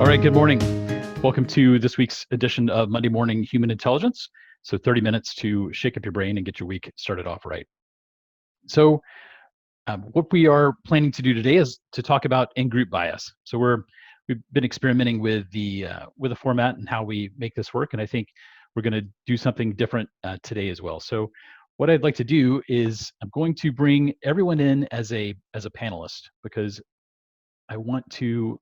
All right, good morning. Welcome to this week's edition of Monday Morning Human Intelligence. So 30 minutes to shake up your brain and get your week started off right. So what we are planning to do today is to talk about in-group bias. So we've been experimenting with the format and how we make this work, and I think we're going to do something different today as well. So what I'd like to do is I'm going to bring everyone in as a panelist, because I want to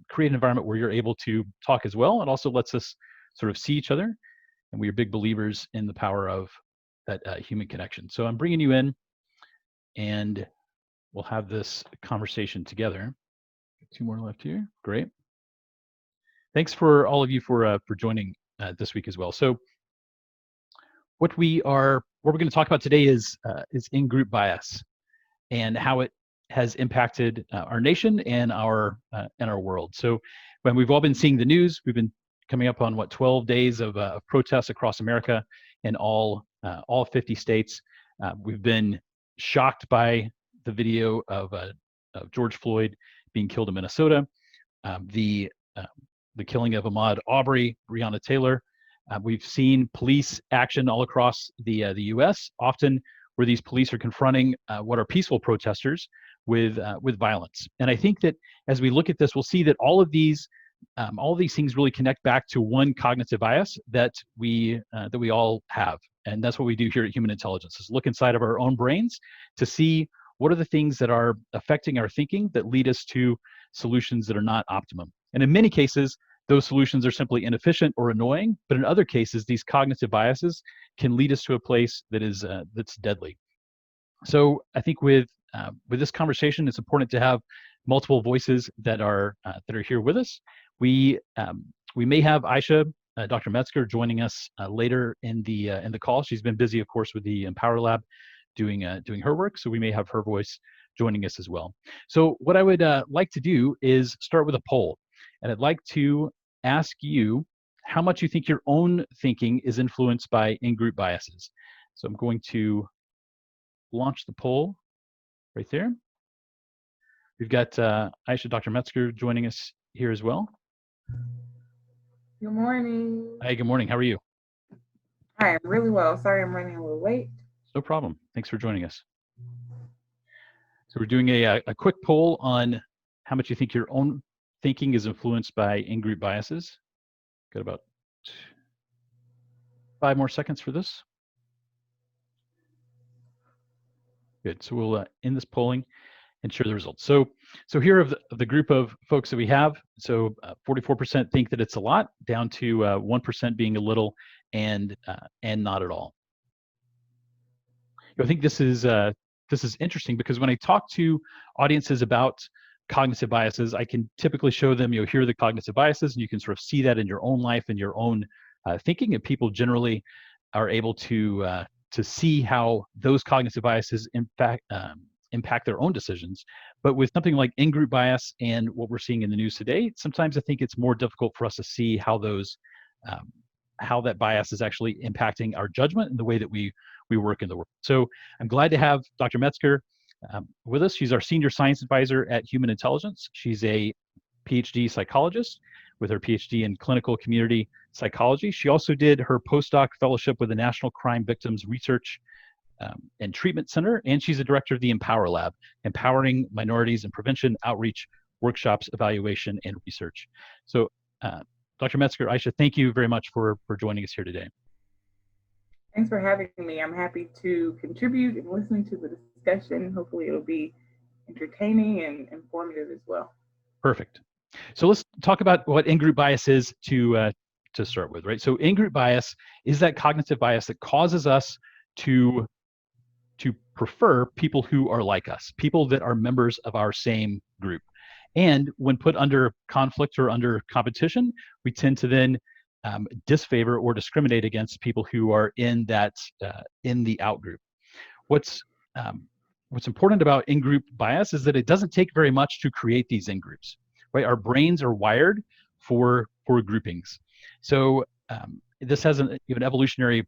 create an environment where you're able to talk as well. It also lets us sort of see each other, and we are big believers in the power of that human connection. So I'm bringing you in, and we'll have this conversation together. Two more left here. Great. Thanks for all of you for joining this week as well. So what we're going to talk about today is in-group bias and how it has impacted our nation and our world. So when we've all been seeing the news, we've been coming up on 12 days of protests across America in all 50 states. We've been shocked by the video of George Floyd being killed in Minnesota, the killing of Ahmaud Arbery, Breonna Taylor. We've seen police action all across the U.S., often where these police are confronting what are peaceful protesters with violence. And I think that as we look at this, we'll see that all of these things really connect back to one cognitive bias that we all have. And that's what we do here at Human Intelligence, is look inside of our own brains to see what are the things that are affecting our thinking that lead us to solutions that are not optimum. And in many cases, those solutions are simply inefficient or annoying, but in other cases, these cognitive biases can lead us to a place that is that's deadly. So I think with this conversation, it's important to have multiple voices that are here with us. We may have Isha, Dr. Metzger, joining us later in the call. She's been busy, of course, with the Empower Lab, doing her work. So we may have her voice joining us as well. So what I would like to do is start with a poll, and I'd like to ask you how much you think your own thinking is influenced by in-group biases. So I'm going to launch the poll right there. We've got Isha, Dr. Metzger joining us here as well. Good morning. Hi, good morning. How are you? I am really well. Sorry I'm running a little late. No problem. Thanks for joining us. So we're doing a quick poll on how much you think your own thinking is influenced by in-group biases. Got about 5 more seconds for this. Good. So we'll end this polling and share the results. So here of the group of folks that we have, so 44% think that it's a lot, down to 1% being a little, and not at all. I think this is interesting, because when I talk to audiences about cognitive biases, I can typically show them, here are the cognitive biases, and you can sort of see that in your own life and your own thinking, and people generally are able to see how those cognitive biases impact their own decisions. But with something like in-group bias and what we're seeing in the news today, sometimes I think it's more difficult for us to see how that bias is actually impacting our judgment and the way that we work in the world. So I'm glad to have Dr. Metzger with us. She's our senior science advisor at Human Intelligence. She's a PhD psychologist with her PhD in clinical community psychology. She also did her postdoc fellowship with the National Crime Victims Research and Treatment Center, and she's a director of the Empower Lab, empowering minorities in prevention, outreach, workshops, evaluation, and research. So Dr. Metzger, Isha, thank you very much for joining us here today. Thanks for having me. I'm happy to contribute and listening to the discussion. Hopefully it'll be entertaining and informative as well. Perfect. So let's talk about what in-group bias is to start with, right? So in-group bias is that cognitive bias that causes us to prefer people who are like us, people that are members of our same group. And when put under conflict or under competition, we tend to then disfavor or discriminate against people who are in the out group. What's important about in-group bias is that it doesn't take very much to create these in-groups, right? Our brains are wired for groupings. So this has an evolutionary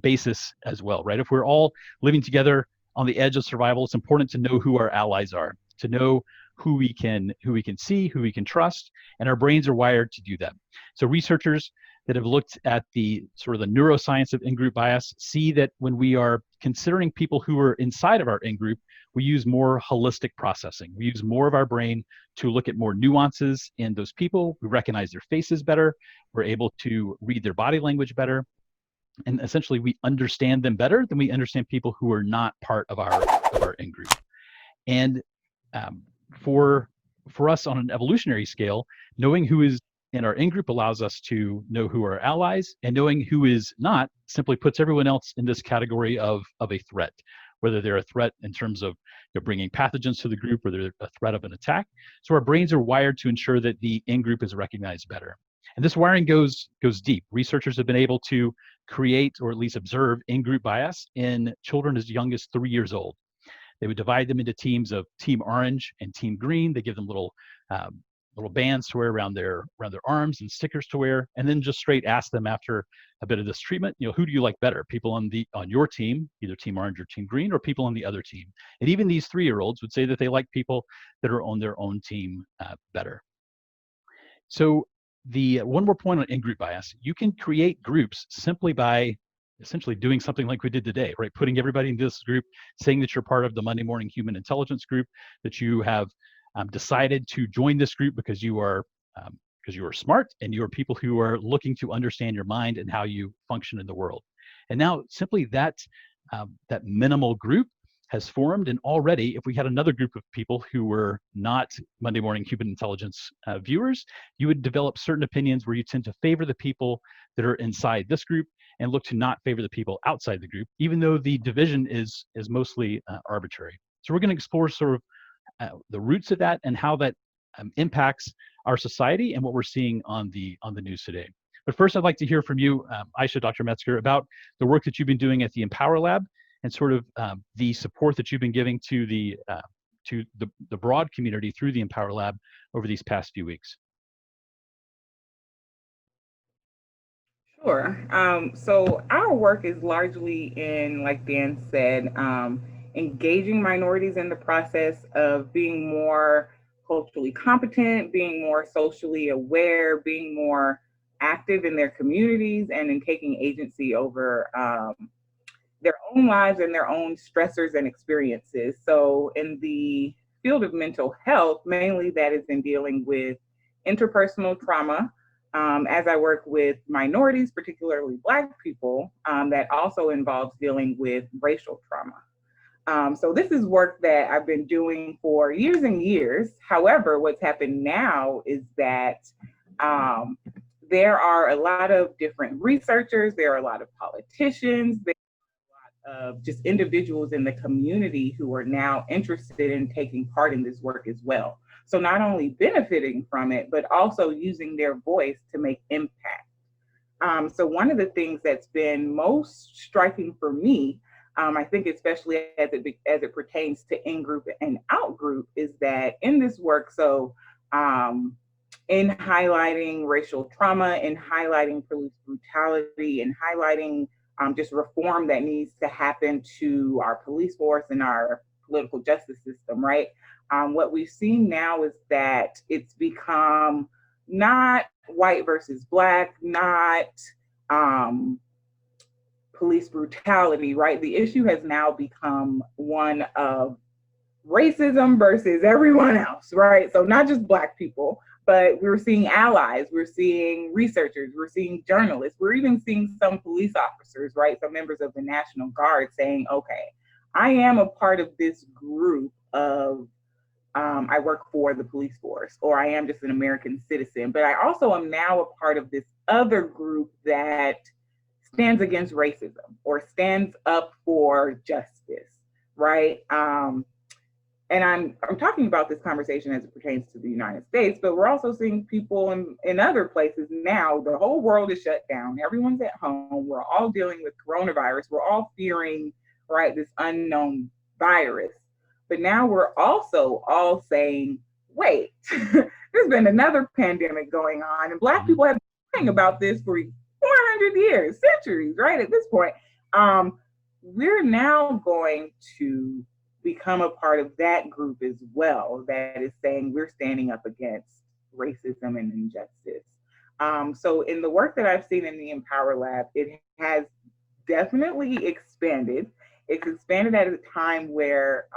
basis as well, right? If we're all living together on the edge of survival, it's important to know who our allies are, to know who we can see, who we can trust, and our brains are wired to do that. So researchers that have looked at the sort of the neuroscience of in-group bias see that when we are considering people who are inside of our in-group, we use more holistic processing. We use more of our brain to look at more nuances in those people. We recognize their faces better. We're able to read their body language better. And essentially, we understand them better than we understand people who are not part of our in-group. And for us on an evolutionary scale, knowing who is in our in-group allows us to know who are allies, and knowing who is not simply puts everyone else in this category of a threat, whether they're a threat in terms of bringing pathogens to the group, or they're a threat of an attack. So our brains are wired to ensure that the in-group is recognized better. And this wiring goes deep. Researchers have been able to create, or at least observe, in-group bias in children as young as 3 years old. They would divide them into teams of Team Orange and Team Green. They give them little bands to wear around their arms and stickers to wear, and then just straight ask them after a bit of this treatment, who do you like better? People on your team, either Team Orange or Team Green, or people on the other team? And even these 3-year-olds would say that they like people that are on their own team better. So the one more point on in-group bias: you can create groups simply by essentially doing something like we did today, right? Putting everybody in this group, saying that you're part of the Monday Morning Human Intelligence group, that you have decided to join this group because you are smart, and you are people who are looking to understand your mind and how you function in the world. And now simply that minimal group has formed, and already if we had another group of people who were not Monday Morning Human Intelligence viewers, you would develop certain opinions where you tend to favor the people that are inside this group and look to not favor the people outside the group, even though the division is mostly arbitrary. So we're going to explore sort of the roots of that and how that impacts our society and what we're seeing on the news today. But first, I'd like to hear from you, Isha, Dr. Metzger, about the work that you've been doing at the Empower Lab, and sort of the support that you've been giving to the broad community through the Empower Lab over these past few weeks. Sure. So our work is largely in, like Dan said, engaging minorities in the process of being more culturally competent, being more socially aware, being more active in their communities, and in taking agency over their own lives and their own stressors and experiences. So in the field of mental health, mainly that is in dealing with interpersonal trauma. As I work with minorities, particularly Black people, that also involves dealing with racial trauma. So this is work that I've been doing for years and years. However, what's happened now is that there are a lot of different researchers, there are a lot of politicians, there are a lot of just individuals in the community who are now interested in taking part in this work as well. So not only benefiting from it, but also using their voice to make impact. So one of the things that's been most striking for me, I think especially as it pertains to in-group and out-group, is that in this work, so in highlighting racial trauma, in highlighting police brutality, in highlighting just reform that needs to happen to our police force and our political justice system, right? What we've seen now is that it's become not white versus Black, not police brutality, right? The issue has now become one of racism versus everyone else, right? So not just Black people, but we're seeing allies, we're seeing researchers, we're seeing journalists, we're even seeing some police officers, right? Some members of the National Guard saying, okay, I am a part of this group of I work for the police force, or I am just an American citizen, but I also am now a part of this other group that stands against racism or stands up for justice, right? And I'm talking about this conversation as it pertains to the United States, but we're also seeing people in other places now. The whole world is shut down. Everyone's at home. We're all dealing with coronavirus. We're all fearing, right, this unknown virus. But now we're also all saying, wait, there's been another pandemic going on, and Black people have been talking about this for 400 years, centuries, right? At this point, we're now going to become a part of that group as well that is saying we're standing up against racism and injustice. So in the work that I've seen in the Empower Lab, it has definitely expanded. It's expanded at a time where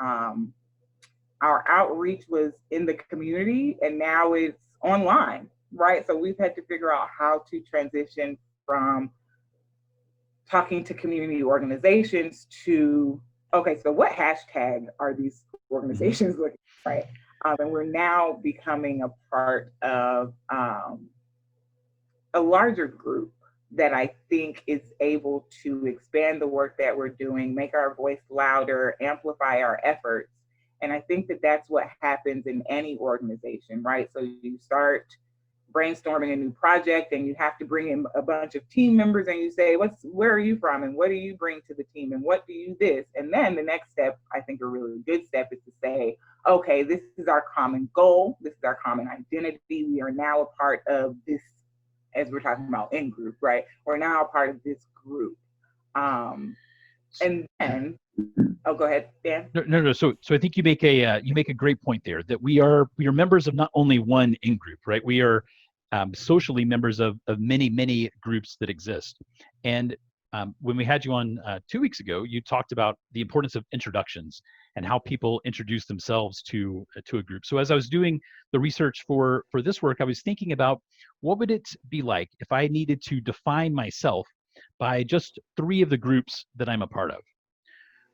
our outreach was in the community and now it's online, right? So we've had to figure out how to transition from talking to community organizations to, okay, so what hashtag are these organizations looking at, right? And we're now becoming a part of a larger group that I think is able to expand the work that we're doing, make our voice louder, amplify our efforts. And I think that that's what happens in any organization, right? So you start brainstorming a new project and you have to bring in a bunch of team members and you say, where are you from and what do you bring to the team and what do you this? And then the next step, I think a really good step is to say, okay, this is our common goal. This is our common identity. We are now a part of this, as we're talking about Ingroup, right? We're now a part of this group. And then, oh, go ahead, Dan. No. So I think you make a great point there that we are members of not only one Ingroup, right? We are socially members of many groups that exist. And when we had you on 2 weeks ago, you talked about the importance of introductions and how people introduce themselves to a group. So as I was doing the research for this work, I was thinking about what would it be like if I needed to define myself by just 3 of the groups that I'm a part of.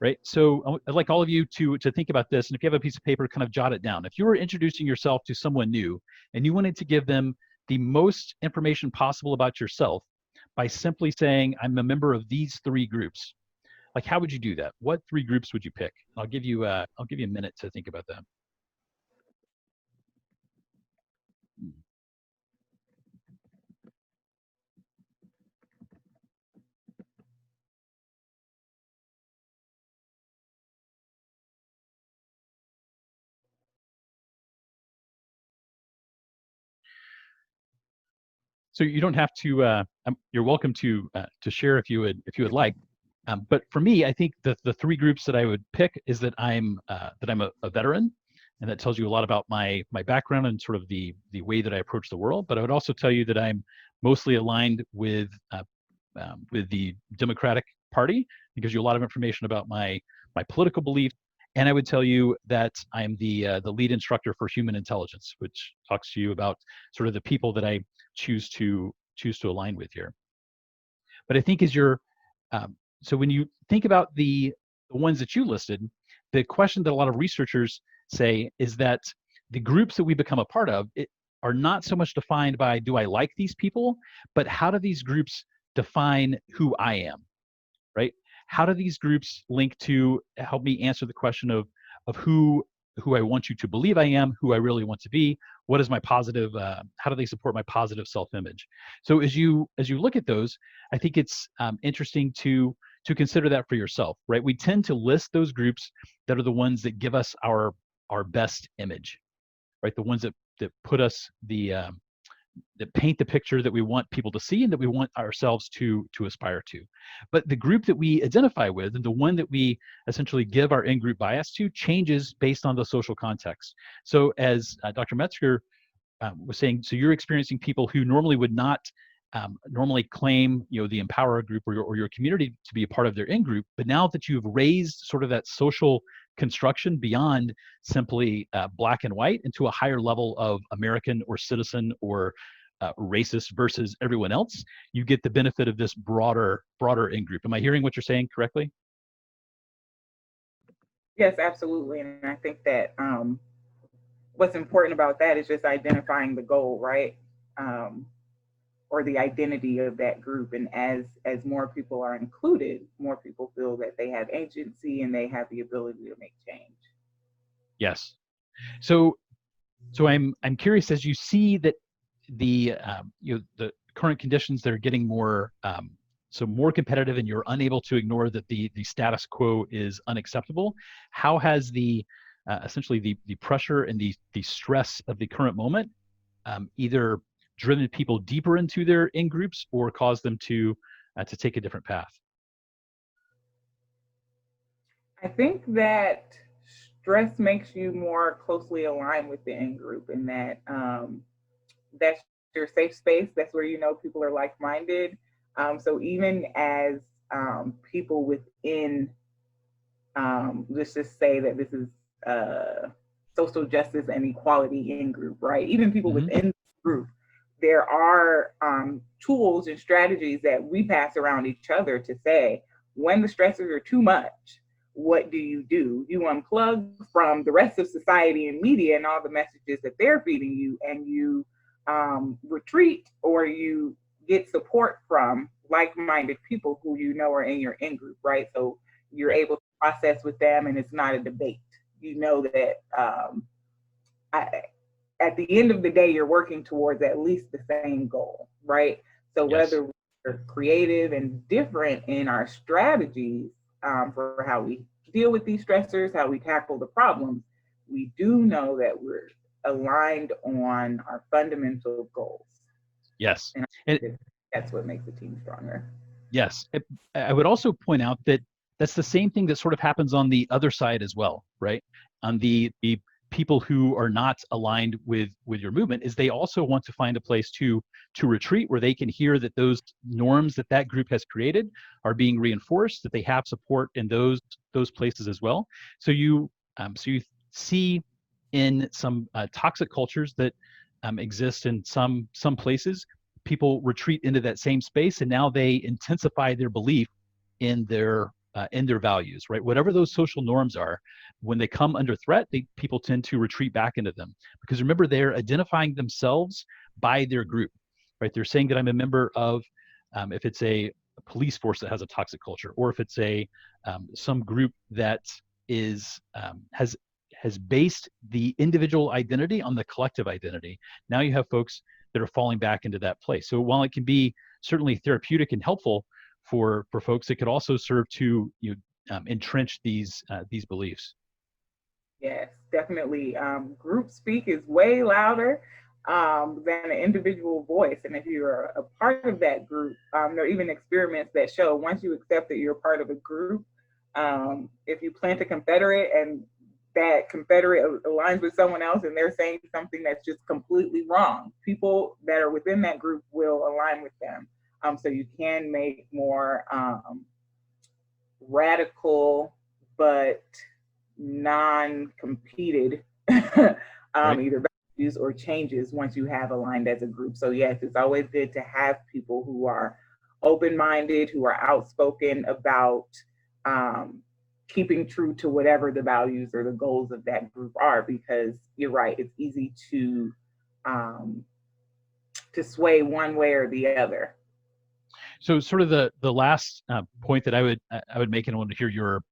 Right. So I'd like all of you to think about this. And if you have a piece of paper, kind of jot it down. If you were introducing yourself to someone new and you wanted to give them the most information possible about yourself by simply saying, I'm a member of these 3 groups, like how would you do that? What 3 groups would you pick? I'll give you a minute to think about that. So you don't have to. You're welcome to share if you would like. But for me, I think the 3 groups that I would pick is that I'm a veteran, and that tells you a lot about my background and sort of the way that I approach the world. But I would also tell you that I'm mostly aligned with the Democratic Party. It gives you a lot of information about my political beliefs. And I would tell you that I'm the lead instructor for human intelligence, which talks to you about sort of the people that I choose to align with here. But I think so when you think about the ones that you listed, the question that a lot of researchers say is that the groups that we become a part of are not so much defined by, do I like these people, but how do these groups define who I am, right? How do these groups link to help me answer the question of who I want you to believe I am, who I really want to be? What is my positive? How do they support my positive self-image? So as you look at those, I think it's interesting to consider that for yourself, right? We tend to list those groups that are the ones that give us our best image, right? The ones that put us that paint the picture that we want people to see and that we want ourselves to aspire to. But the group that we identify with and the one that we essentially give our in-group bias to changes based on the social context. So as Dr. Metzger was saying, so you're experiencing people who normally would not normally claim, the Empower group or your community to be a part of their in-group, but now that you've raised sort of that social construction beyond simply black and white into a higher level of American or citizen or racist versus everyone else, you get the benefit of this broader in-group. Am I hearing what you're saying correctly? Yes, absolutely. And I think that what's important about that is just identifying the goal, right? Or the identity of that group. And as more people are included, more people feel that they have agency and they have the ability to make change. Yes. So I'm curious, as you see that the current conditions that are getting more more competitive, and you're unable to ignore that the status quo is unacceptable. How has the essentially the pressure and the stress of the current moment either driven people deeper into their in groups or caused them to take a different path? I think that stress makes you more closely aligned with the in group, and that that's your safe space. That's where you know people are like minded. So even as people within, let's just say that this is social justice and equality in group, right? Even people Mm-hmm. within the group, there are tools and strategies that we pass around each other to say, when the stressors are too much, what do? You unplug from the rest of society and media and all the messages that they're feeding you, and you retreat, or you get support from like-minded people who you know are in your in group, right? So you're Right. able to process with them, and it's not a debate. You know that I, at the end of the day, you're working towards at least the same goal, right? So Yes. whether we're creative and different in our strategies for how we deal with these stressors, how we tackle the problems, we do know that we're aligned on our fundamental goals. Yes. And And that's what makes the team stronger. yes, I would also point out that that's the same thing that sort of happens on the other side as well, right? On the people who are not aligned with your movement, is they also want to find a place to retreat where they can hear that those norms that that group has created are being reinforced, that they have support in those places as well. So you see in some toxic cultures that exist in some places, people retreat into that same space, and now they intensify their belief in their values, right? Whatever those social norms are, when they come under threat, people tend to retreat back into them, because remember, they're identifying themselves by their group, right? They're saying that I'm a member of, if it's a police force that has a toxic culture, or if it's a some group that is has based the individual identity on the collective identity. Now you have folks that are falling back into that place. So while it can be certainly therapeutic and helpful for folks, it could also serve to entrench these beliefs. Yes, definitely. Group speak is way louder than an individual voice. And if you're a part of that group, there are even experiments that show once you accept that you're part of a group, if you plant a Confederate and that Confederate aligns with someone else and they're saying something that's just completely wrong, people that are within that group will align with them. So you can make more radical but non-competed Right. either values or changes once you have aligned as a group. So yes, it's always good to have people who are open-minded, who are outspoken about keeping true to whatever the values or the goals of that group are, because you're right, it's easy um, to sway one way or the other. So sort of the last point that I would make, and I want to hear your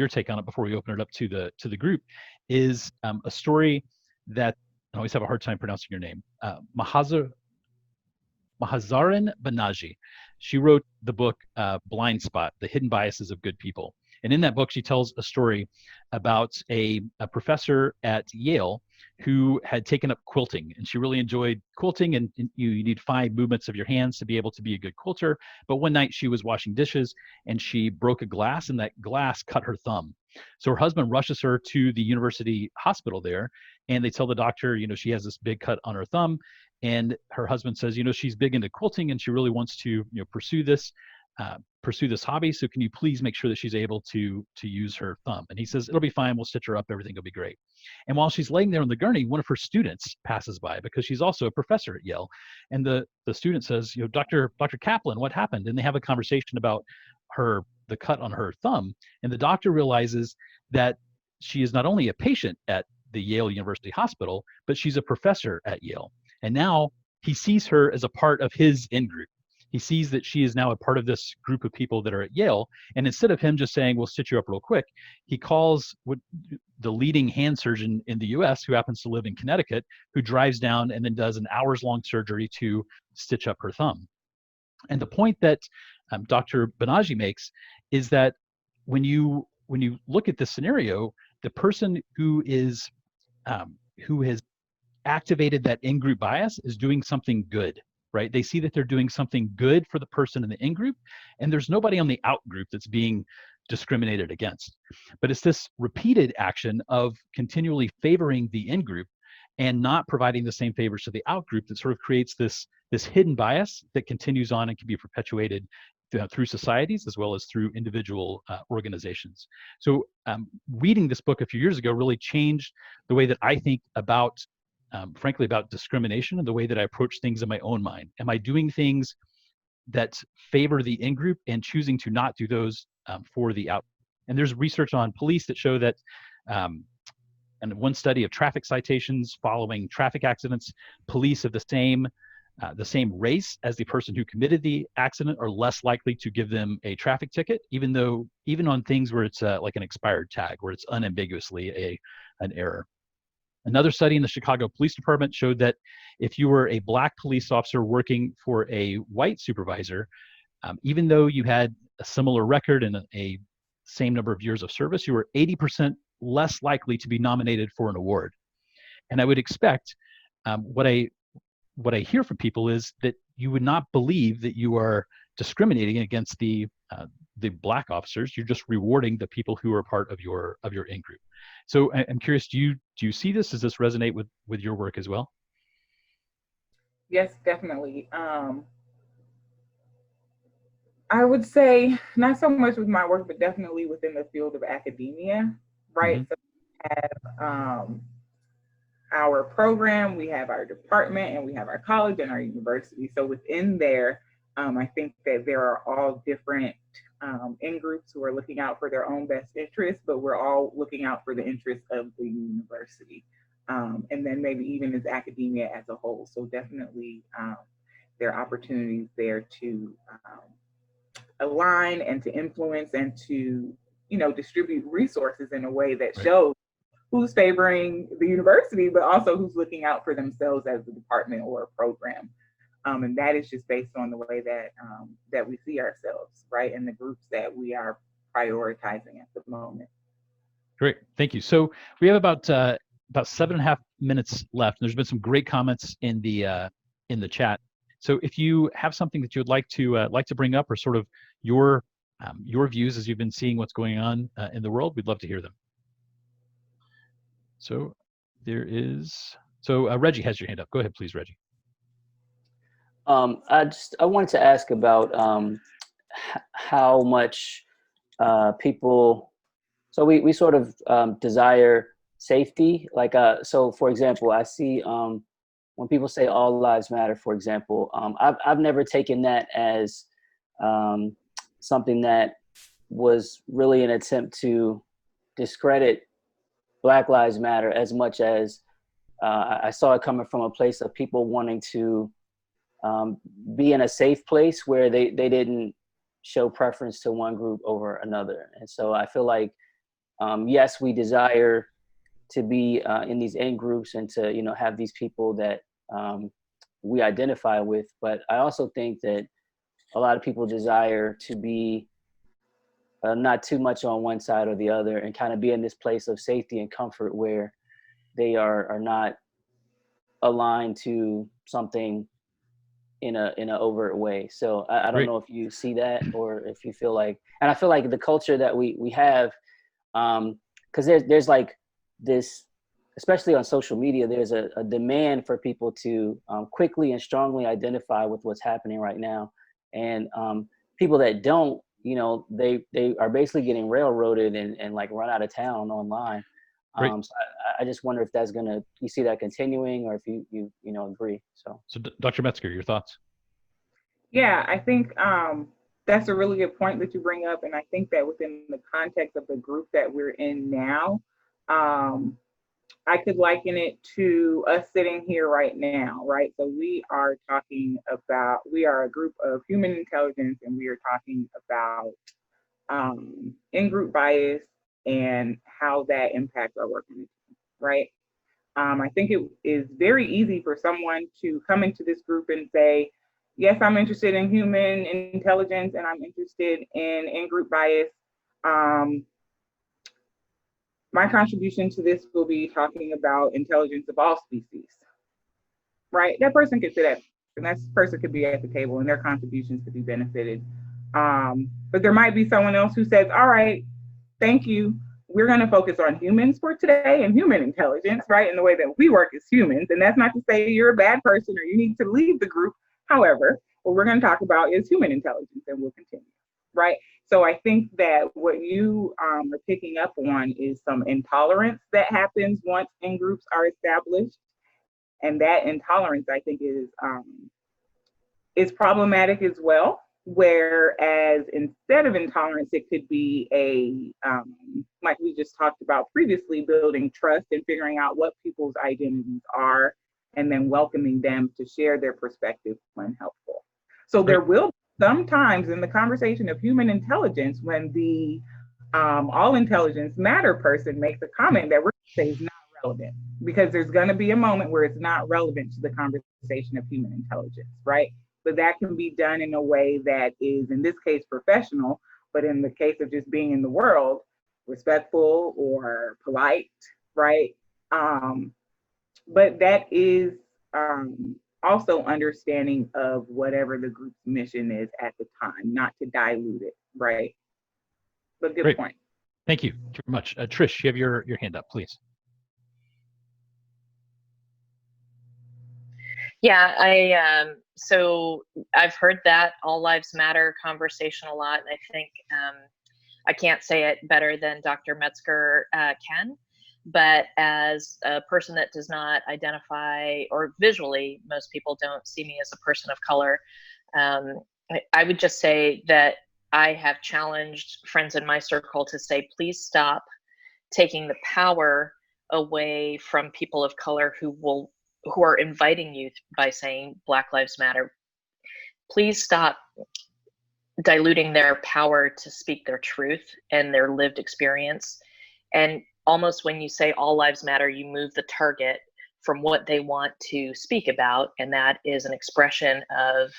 take on it before we open it up to the group, is a story that I always have a hard time pronouncing your name, Mahazarin Banaji. She wrote the book Blind Spot: The Hidden Biases of Good People. And in that book, she tells a story about a professor at Yale who had taken up quilting, and she really enjoyed quilting. And you need 5 movements of your hands to be able to be a good quilter. But one night she was washing dishes and she broke a glass, and that glass cut her thumb. So her husband rushes her to the university hospital there, and they tell the doctor, she has this big cut on her thumb. And her husband says, she's big into quilting and she really wants to, pursue this hobby. So can you please make sure that she's able to use her thumb? And he says, it'll be fine. We'll stitch her up. Everything will be great. And while she's laying there on the gurney, one of her students passes by, because she's also a professor at Yale. And the student says, Dr. Kaplan, what happened? And they have a conversation about the cut on her thumb. And the doctor realizes that she is not only a patient at the Yale University Hospital, but she's a professor at Yale. And now he sees her as a part of his in-group. He sees that she is now a part of this group of people that are at Yale. And instead of him just saying, we'll stitch you up real quick, he calls the leading hand surgeon in the US, who happens to live in Connecticut, who drives down and then does an hours-long surgery to stitch up her thumb. And the point that Dr. Banaji makes is that when you look at this scenario, the person who has activated that in-group bias is doing something good, right? They see that they're doing something good for the person in the in-group, and there's nobody on the out-group that's being discriminated against. But it's this repeated action of continually favoring the in-group and not providing the same favors to the out-group that sort of creates this hidden bias that continues on and can be perpetuated through societies as well as through individual organizations. So reading this book a few years ago really changed the way that I think about, frankly, about discrimination and the way that I approach things in my own mind. Am I doing things that favor the in-group and choosing to not do those for the out? And there's research on police that show that, and one study of traffic citations following traffic accidents, police of the same race as the person who committed the accident are less likely to give them a traffic ticket, even on things where it's like an expired tag, where it's unambiguously an error. Another study in the Chicago Police Department showed that if you were a Black police officer working for a white supervisor, even though you had a similar record and a same number of years of service, you were 80% less likely to be nominated for an award. And I would expect what I hear from people is that you would not believe that you are discriminating against the Black officers. You're just rewarding the people who are part of your in-group. So I'm curious, do you see this? Does this resonate with your work as well? Yes, definitely. I would say not so much with my work, but definitely within the field of academia, right? Mm-hmm. So we have our program, we have our department, and we have our college and our university. So within there, I think that there are all different in-groups who are looking out for their own best interests, but we're all looking out for the interests of the university. And then maybe even as academia as a whole. So definitely there are opportunities there to align and to influence and to, distribute resources in a way that shows who's favoring the university, but also who's looking out for themselves as a department or a program. And that is just based on the way that we see ourselves, right? And the groups that we are prioritizing at the moment. Great, thank you. So we have about 7.5 minutes left. There's been some great comments in the chat. So if you have something that you would like to bring up, or sort of your views as you've been seeing what's going on in the world, we'd love to hear them. So Reggie has your hand up. Go ahead, please, Reggie. I wanted to ask about how much people. So we sort of desire safety. Like so, for example, I see when people say all lives matter, for example, I've never taken that as something that was really an attempt to discredit Black Lives Matter as much as I saw it coming from a place of people wanting to be in a safe place where they didn't show preference to one group over another. And so I feel like, yes, we desire to be in these in groups and to, have these people that we identify with. But I also think that a lot of people desire to be not too much on one side or the other, and kind of be in this place of safety and comfort where they are not aligned to something in an overt way. So I don't know if you see that, or if you feel like, and I feel like the culture that we have, because there's like this, especially on social media, there's a demand for people to quickly and strongly identify with what's happening right now. And people that don't, they are basically getting railroaded and like run out of town online. So I just wonder if that's you see that continuing, or if you agree. So Dr. Metzger, your thoughts? Yeah, I think that's a really good point that you bring up. And I think that within the context of the group that we're in now, I could liken it to us sitting here right now, right? So we are a group of human intelligence, and we are talking about in-group bias and how that impacts our work, right? I think it is very easy for someone to come into this group and say, yes, I'm interested in human intelligence and I'm interested in in-group bias. My contribution to this will be talking about intelligence of all species, right? That person could sit at, and that person could be at the table, and their contributions could be benefited. But there might be someone else who says, all right, thank you. We're going to focus on humans for today and human intelligence, right? In the way that we work as humans. And that's not to say you're a bad person or you need to leave the group. However, what we're going to talk about is human intelligence, and we'll continue, right? So I think that what you are picking up on is some intolerance that happens once in groups are established. And that intolerance, I think, is problematic as well. Whereas instead of intolerance, it could be like we just talked about previously, building trust and figuring out what people's identities are, and then welcoming them to share their perspective when helpful. So there will be some times in the conversation of human intelligence when the all intelligence matter person makes a comment that we're going to say is not relevant, because there's going to be a moment where it's not relevant to the conversation of human intelligence, right? But that can be done in a way that is, in this case, professional, but in the case of just being in the world, respectful or polite, right? But that is also understanding of whatever the group's mission is at the time, not to dilute it, right? But good point. Thank you very much. Trish, you have your hand up, please. Yeah, so I've heard that all lives matter conversation a lot, and I think I can't say it better than Dr. Metzger can, but as a person that does not identify, or visually, most people don't see me as a person of color, I would just say that I have challenged friends in my circle to say, please stop taking the power away from people of color who are inviting you by saying Black Lives Matter. Please stop diluting their power to speak their truth and their lived experience. And almost when you say all lives matter, you move the target from what they want to speak about. And that is an expression of,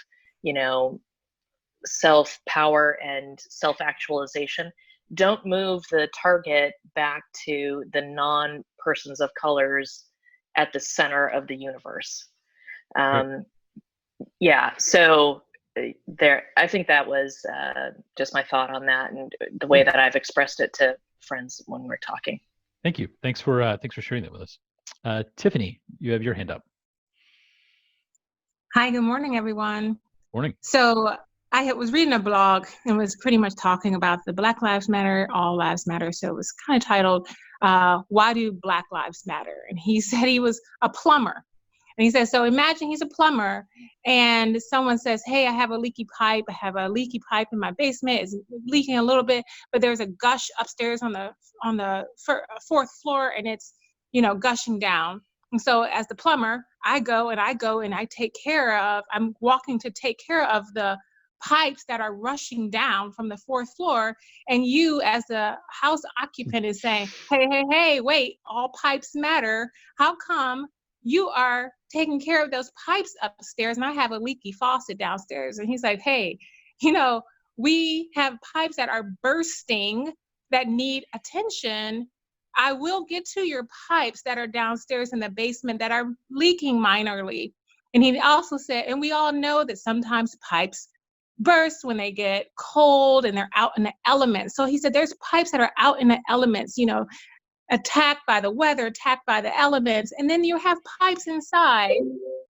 self-power and self-actualization. Don't move the target back to the non-persons of colors at the center of the universe. Yeah, so I think that was just my thought on that, and the way that I've expressed it to friends when we're talking. Thank you. Thanks for sharing that with us. Tiffany, you have your hand up. Hi, good morning, everyone. Morning. So I was reading a blog and was pretty much talking about the Black Lives Matter, All Lives Matter. So it was kind of titled, Why Do Black Lives Matter? And he said he was a plumber. And he said, so imagine he's a plumber and someone says, hey, I have a leaky pipe. I have a leaky pipe in my basement. It's leaking a little bit, but there's a gush upstairs on the fourth floor and it's, gushing down. And so as the plumber, I'm walking to take care of the pipes that are rushing down from the fourth floor. And you as a house occupant is saying, hey, wait, all pipes matter. How come you are taking care of those pipes upstairs and I have a leaky faucet downstairs? And he's like, hey, we have pipes that are bursting that need attention. I will get to your pipes that are downstairs in the basement that are leaking minorly. And he also said, and we all know that sometimes pipes burst when they get cold and they're out in the elements. So he said, there's pipes that are out in the elements, attacked by the weather, attacked by the elements. And then you have pipes inside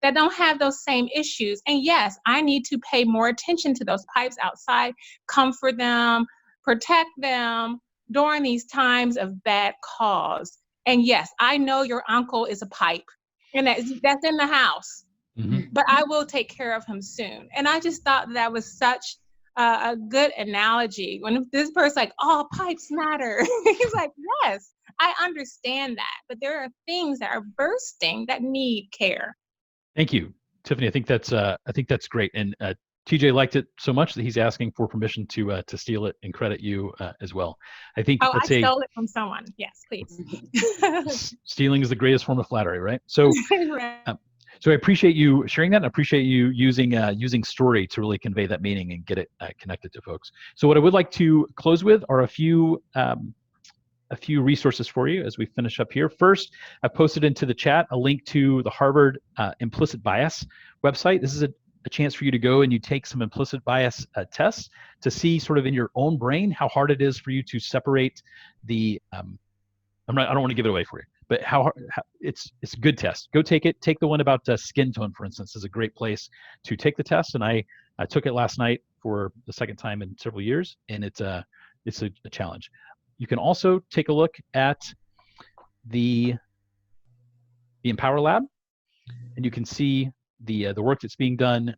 that don't have those same issues. And yes, I need to pay more attention to those pipes outside, comfort them, protect them during these times of bad cause. And yes, I know your uncle is a pipe and that's in the house, but I will take care of him soon. And I just thought that was such a good analogy. When this person's like, oh, pipes matter. He's like, yes, I understand that, but there are things that are bursting that need care. Thank you, Tiffany. I think that's great. And TJ liked it so much that he's asking for permission to steal it and credit you as well. I think I stole it from someone. Yes, please. Stealing is the greatest form of flattery, right? So, right. So I appreciate you sharing that, and I appreciate you using story to really convey that meaning and get it connected to folks. So what I would like to close with are a few resources for you as we finish up here. First, I posted into the chat a link to the Harvard Implicit Bias website. This is a chance for you to go and you take some implicit bias tests to see sort of in your own brain how hard it is for you to separate the I don't want to give it away for you, but how it's a good test. Go take it. Take the one about skin tone, for instance, is a great place to take the test. And I took it last night for the second time in several years, and it's a challenge. You can also take a look at the Empower Lab, and you can see the work that's being done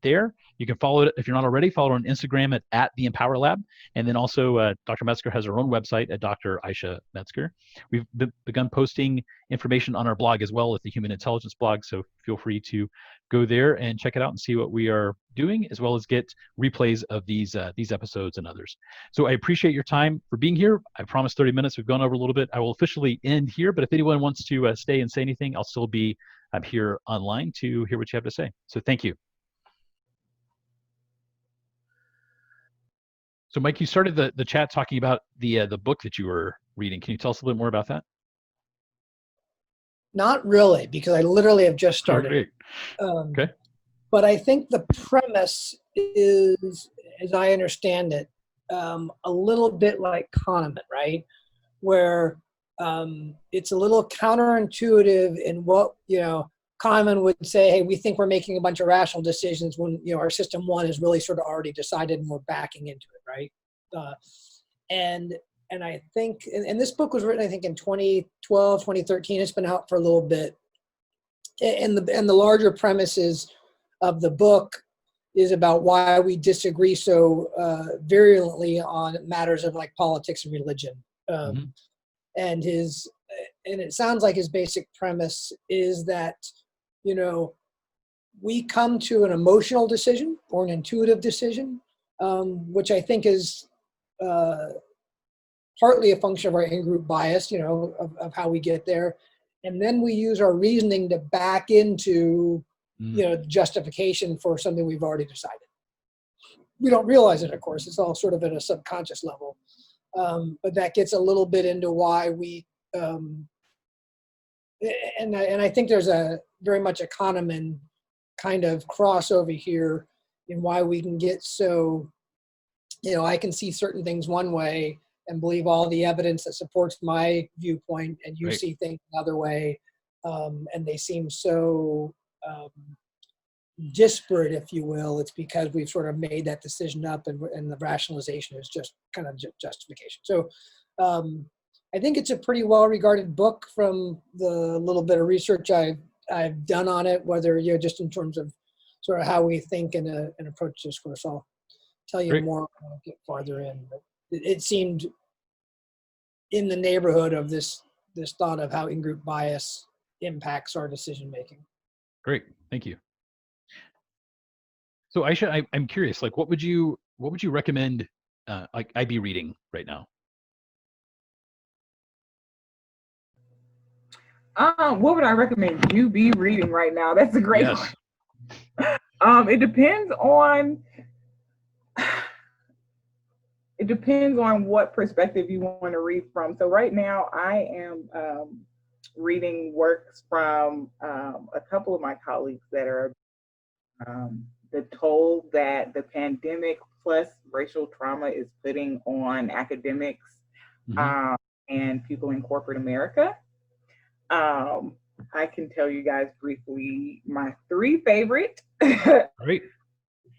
there. You can follow it if you're not already. Follow it on Instagram at the Empower Lab, and then also Dr. Metzger has her own website at Dr. Isha Metzger. We've begun posting information on our blog as well at the Human Intelligence blog, so feel free to go there and check it out and see what we are doing, as well as get replays of these episodes and others. So I appreciate your time for being here. I promised 30 minutes. We've gone over a little bit. I will officially end here, but if anyone wants to stay and say anything, I'll still be here online to hear what you have to say. So thank you. So Mike, you started the chat talking about the book that you were reading. Can you tell us a little more about that? Not really, because I literally have just started. Okay. But I think the premise is, as I understand it, a little bit like Kahneman, right? Where it's a little counterintuitive in what, Kahneman would say, hey, we think we're making a bunch of rational decisions when, our system one is really sort of already decided and we're backing into it, right? And I think, and this book was written, I think, in 2012, 2013. It's been out for a little bit. And the larger premises of the book is about why we disagree so virulently on matters of like politics and religion. And it sounds like his basic premise is that, we come to an emotional decision or an intuitive decision, which I think is partly a function of our in-group bias, of how we get there. And then we use our reasoning to back into, justification for something we've already decided. We don't realize it, of course. It's all sort of at a subconscious level. But that gets a little bit into why we, and I think there's a very much a Kahneman kind of crossover here in why we can get so, I can see certain things one way and believe all the evidence that supports my viewpoint, and you see things another way, and they seem so disparate, if you will. It's because we've sort of made that decision up, and the rationalization is just kind of justification. So I think it's a pretty well-regarded book from the little bit of research I've done on it, whether just in terms of sort of how we think and approach discourse. I'll tell you more when I get farther in. But it seemed in the neighborhood of this thought of how in-group bias impacts our decision making. Great, thank you. So Aisha, I'm curious, like what would you recommend I be reading right now? What would I recommend you be reading right now? That's a great one. It depends on what perspective you want to read from. So right now I am reading works from a couple of my colleagues that are the toll that the pandemic plus racial trauma is putting on academics and people in corporate America. I can tell you guys briefly my three favorite. Great.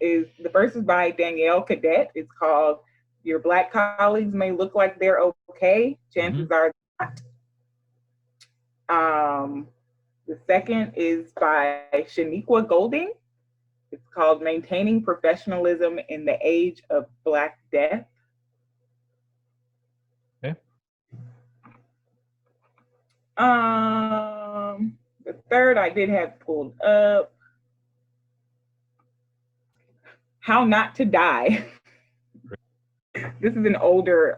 The first is by Danielle Cadet. It's called Your Black Colleagues May Look Like They're Okay, Chances Are Not. The second is by Shaniqua Golding. It's called Maintaining Professionalism in the Age of Black Death. Okay. The third I did have pulled up. How Not to Die. This is an older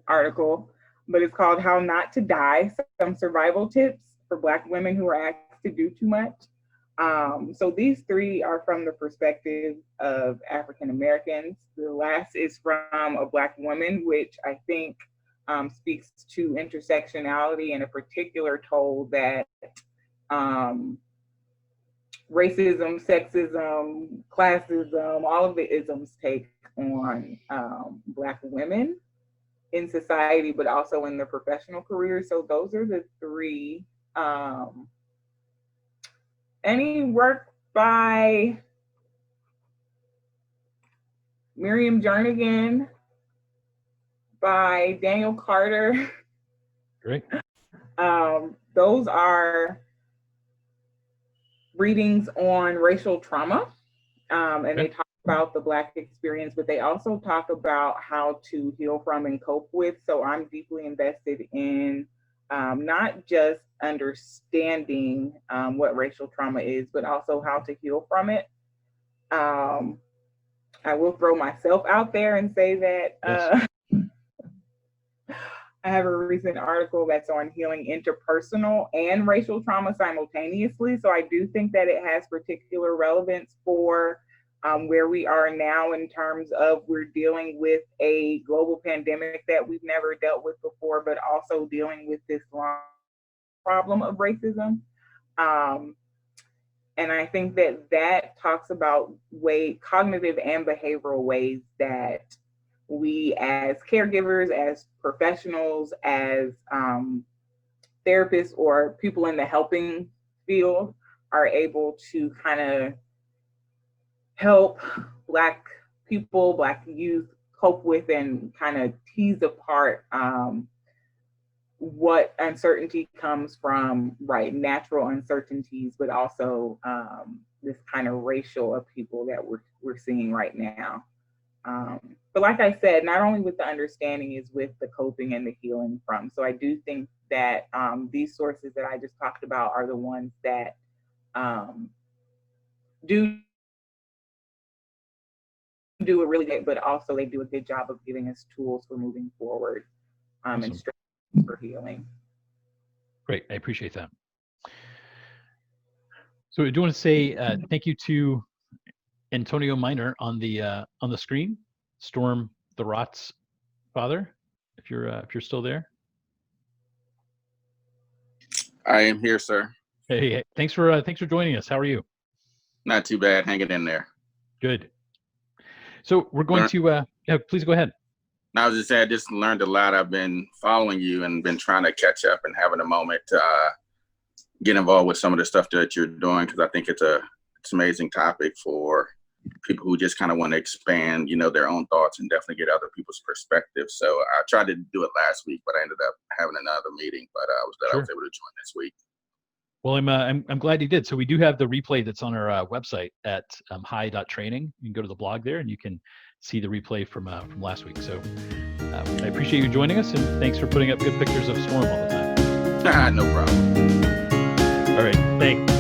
article, but it's called How Not to Die, Some Survival Tips for Black Women Who Are Asked to Do Too Much. So these three are from the perspective of African Americans. The last is from a Black woman, which I think speaks to intersectionality and a particular toll that racism, sexism, classism, all of the isms take on Black women in society, but also in their professional careers. So those are the three. Any work by Miriam Jernigan, by Daniel Carter. Great. Those are readings on racial trauma, and they talk about the Black experience, but they also talk about how to heal from and cope with. So I'm deeply invested in not just understanding what racial trauma is, but also how to heal from it. I will throw myself out there and say that I have a recent article that's on healing interpersonal and racial trauma simultaneously. So I do think that it has particular relevance for where we are now in terms of we're dealing with a global pandemic that we've never dealt with before, but also dealing with this long problem of racism. And I think that that talks about cognitive and behavioral ways that we as caregivers, as professionals, as therapists or people in the helping field are able to kind of help Black people, Black youth cope with and kind of tease apart what uncertainty comes from, right, natural uncertainties, but also this kind of racial upheaval that we're seeing right now. But like I said, not only with the understanding is with the coping and the healing from. So I do think that these sources that I just talked about are the ones that do a really good, but also they do a good job of giving us tools for moving forward and strategies for healing. Great, I appreciate that. So I do want to say thank you to Antonio Miner on the screen, Storm the Rot's father. If you're still there. I am here, sir. Hey, thanks for joining us. How are you? Not too bad. Hanging in there. Good. So we're going to please go ahead. I was just saying, I just learned a lot. I've been following you and been trying to catch up and having a moment to get involved with some of the stuff that you're doing, because I think it's an amazing topic for people who just kind of want to expand, their own thoughts and definitely get other people's perspectives. So I tried to do it last week, but I ended up having another meeting. But I was glad I was able to join this week. Well, I'm glad you did. So we do have the replay that's on our website at hi.training. You can go to the blog there and you can see the replay from last week. So I appreciate you joining us, and thanks for putting up good pictures of Storm all the time. No problem. All right, thanks.